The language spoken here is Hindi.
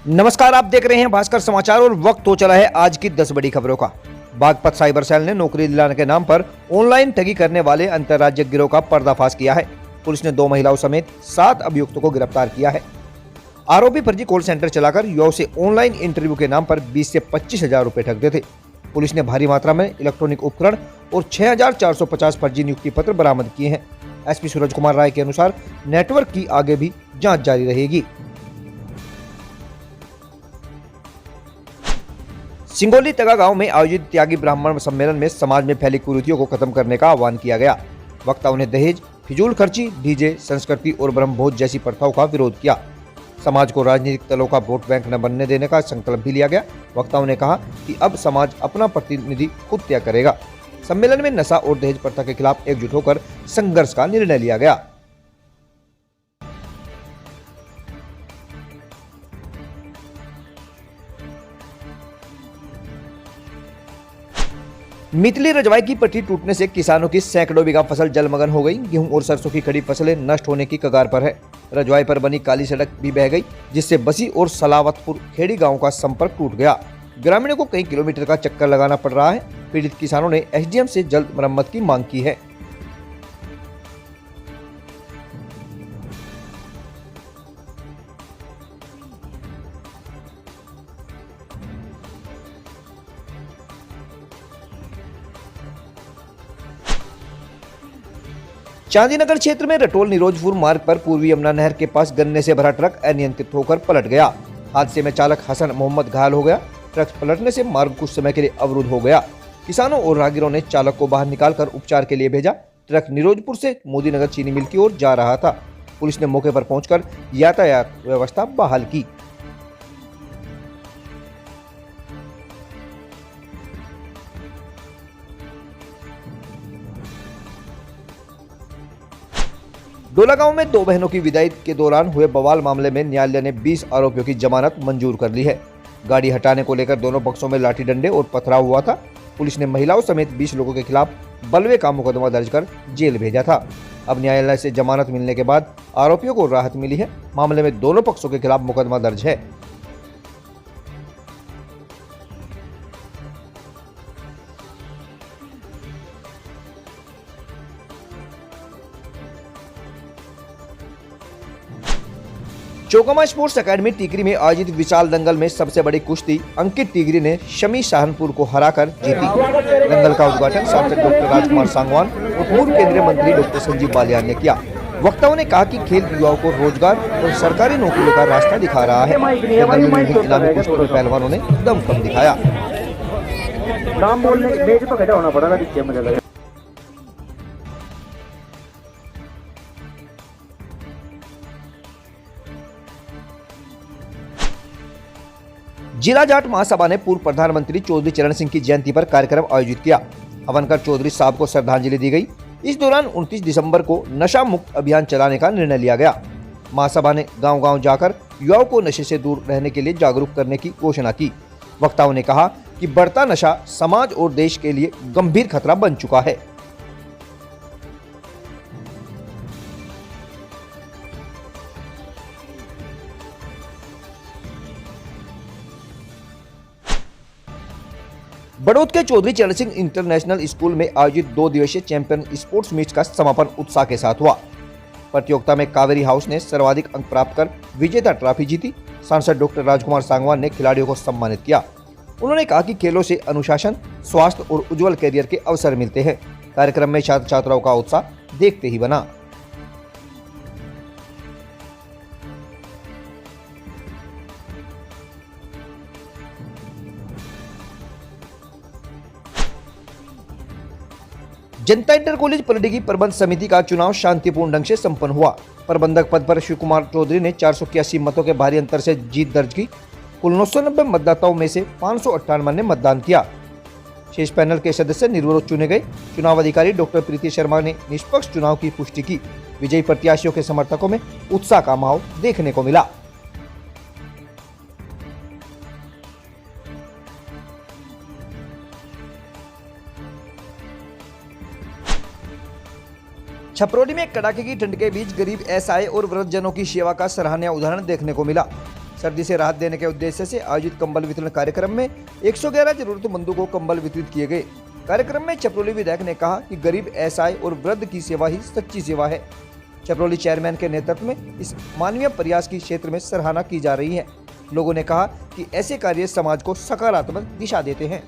नमस्कार, आप देख रहे हैं भास्कर समाचार और वक्त हो चला है आज की 10 बड़ी खबरों का। बागपत साइबर सेल ने नौकरी दिलाने के नाम पर ऑनलाइन ठगी करने वाले अंतर्राज्यिक गिरोह का पर्दाफाश किया है। पुलिस ने 2 महिलाओं समेत 7 अभियुक्तों को गिरफ्तार किया है। आरोपी फर्जी कॉल सेंटर चलाकर युवाओं से ऑनलाइन इंटरव्यू के नाम पर 20 से 25 हजार रुपए ठगते थे। पुलिस ने भारी मात्रा में इलेक्ट्रॉनिक उपकरण और 6450 फर्जी नियुक्ति पत्र बरामद किए हैं। एसपी सूरज कुमार राय के अनुसार नेटवर्क की आगे भी जांच जारी रहेगी। सिंगोली तगा गांव में आयोजित त्यागी ब्राह्मण सम्मेलन में समाज में फैली कुरीतियों को खत्म करने का आह्वान किया गया। वक्ताओं ने दहेज, फिजूल खर्ची, डीजे, संस्कृति और ब्रह्मभोज जैसी प्रथाओं का विरोध किया। समाज को राजनीतिक दलों का वोट बैंक न बनने देने का संकल्प भी लिया गया। वक्ताओं ने कहा कि अब समाज अपना प्रतिनिधि खुद तय करेगा। सम्मेलन में नशा और दहेज प्रथा के खिलाफ एकजुट होकर संघर्ष का निर्णय लिया गया। मितली रजवाई की पटरी टूटने से किसानों की सैकड़ों बीघा फसल जलमग्न हो गई। गेहूं और सरसों की खड़ी फसलें नष्ट होने की कगार पर है। रजवाई पर बनी काली सड़क भी बह गई, जिससे बसी और सलावतपुर खेड़ी गांव का संपर्क टूट गया। ग्रामीणों को कई किलोमीटर का चक्कर लगाना पड़ रहा है। पीड़ित किसानों ने एसडीएम से जल्द मरम्मत की मांग की है। चांदीनगर क्षेत्र में रटोल निरोजपुर मार्ग पर पूर्वी यमुना नहर के पास गन्ने से भरा ट्रक अनियंत्रित होकर पलट गया। हादसे में चालक हसन मोहम्मद घायल हो गया। ट्रक पलटने से मार्ग कुछ समय के लिए अवरुद्ध हो गया। किसानों और राहगीरों ने चालक को बाहर निकालकर उपचार के लिए भेजा। ट्रक निरोजपुर से मोदीनगर चीनी मिल की ओर जा रहा था। पुलिस ने मौके पर पहुंचकर यातायात व्यवस्था बहाल की। डोला गांव में 2 बहनों की विदाई के दौरान हुए बवाल मामले में न्यायालय ने 20 आरोपियों की जमानत मंजूर कर ली है। गाड़ी हटाने को लेकर दोनों पक्षों में लाठी डंडे और पथराव हुआ था। पुलिस ने महिलाओं समेत 20 लोगों के खिलाफ बलवे का मुकदमा दर्ज कर जेल भेजा था। अब न्यायालय से जमानत मिलने के बाद आरोपियों को राहत मिली है। मामले में दोनों पक्षों के खिलाफ मुकदमा दर्ज है। चौकमा स्पोर्ट्स एकेडमी टीकरी में आयोजित विशाल दंगल में सबसे बड़ी कुश्ती अंकित टिगरी ने शमी शाहनपुर को हराकर जीती। दंगल का उद्घाटन सांसद डॉक्टर राजकुमार सांगवान और पूर्व केंद्रीय मंत्री डॉक्टर संजीव बालियान ने किया। वक्ताओं ने कहा कि खेल युवाओं को रोजगार और सरकारी नौकरियों का रास्ता दिखा रहा है। दंगल में इनामी कुश्ती के पहलवानों ने दमखम दिखाया। जिला जाट महासभा ने पूर्व प्रधानमंत्री चौधरी चरण सिंह की जयंती पर कार्यक्रम आयोजित किया। हवन कर चौधरी साहब को श्रद्धांजलि दी गई। इस दौरान 29 दिसंबर को नशा मुक्त अभियान चलाने का निर्णय लिया गया। महासभा ने गांव-गांव जाकर युवाओं को नशे से दूर रहने के लिए जागरूक करने की घोषणा की। वक्ताओं ने कहा कि बढ़ता नशा समाज और देश के लिए गंभीर खतरा बन चुका है। बड़ौद के चौधरी चरण सिंह इंटरनेशनल स्कूल में आयोजित 2 दिवसीय चैंपियन स्पोर्ट्स मीट का समापन उत्साह के साथ हुआ। प्रतियोगिता में कावेरी हाउस ने सर्वाधिक अंक प्राप्त कर विजेता ट्रॉफी जीती। सांसद डॉक्टर राजकुमार सांगवान ने खिलाड़ियों को सम्मानित किया। उन्होंने कहा कि खेलों से अनुशासन, स्वास्थ्य और उज्जवल करियर के अवसर मिलते हैं। कार्यक्रम में छात्र छात्राओं का उत्साह देखते ही बना। जनता इंटर कॉलेज पलडी की प्रबंध समिति का चुनाव शांतिपूर्ण ढंग से संपन्न हुआ। प्रबंधक पद पर शिव कुमार चौधरी ने 481 मतों के भारी अंतर से जीत दर्ज की। कुल 990 मतदाताओं में से 558 ने मतदान किया। शेष पैनल के सदस्य निर्विरोध चुने गए। चुनाव अधिकारी डॉक्टर प्रीति शर्मा ने निष्पक्ष चुनाव की पुष्टि की। विजयी प्रत्याशियों के समर्थकों में उत्साह का माहौल देखने को मिला। छपरौली में कड़ाके की ठंड के बीच गरीब एसआई और वृद्धजनों की सेवा का सराहनीय उदाहरण देखने को मिला। सर्दी से राहत देने के उद्देश्य से आयोजित कंबल वितरण कार्यक्रम में 111 जरूरतमंदों को कंबल वितरित किए गए। कार्यक्रम में छपरोली विधायक ने कहा कि गरीब असहाय और वृद्ध की सेवा ही सच्ची सेवा है। छपरोली चेयरमैन के नेतृत्व में इस मानवीय प्रयास की क्षेत्र में सराहना की जा रही है। लोगों ने कहा कि ऐसे कार्य समाज को सकारात्मक दिशा देते हैं।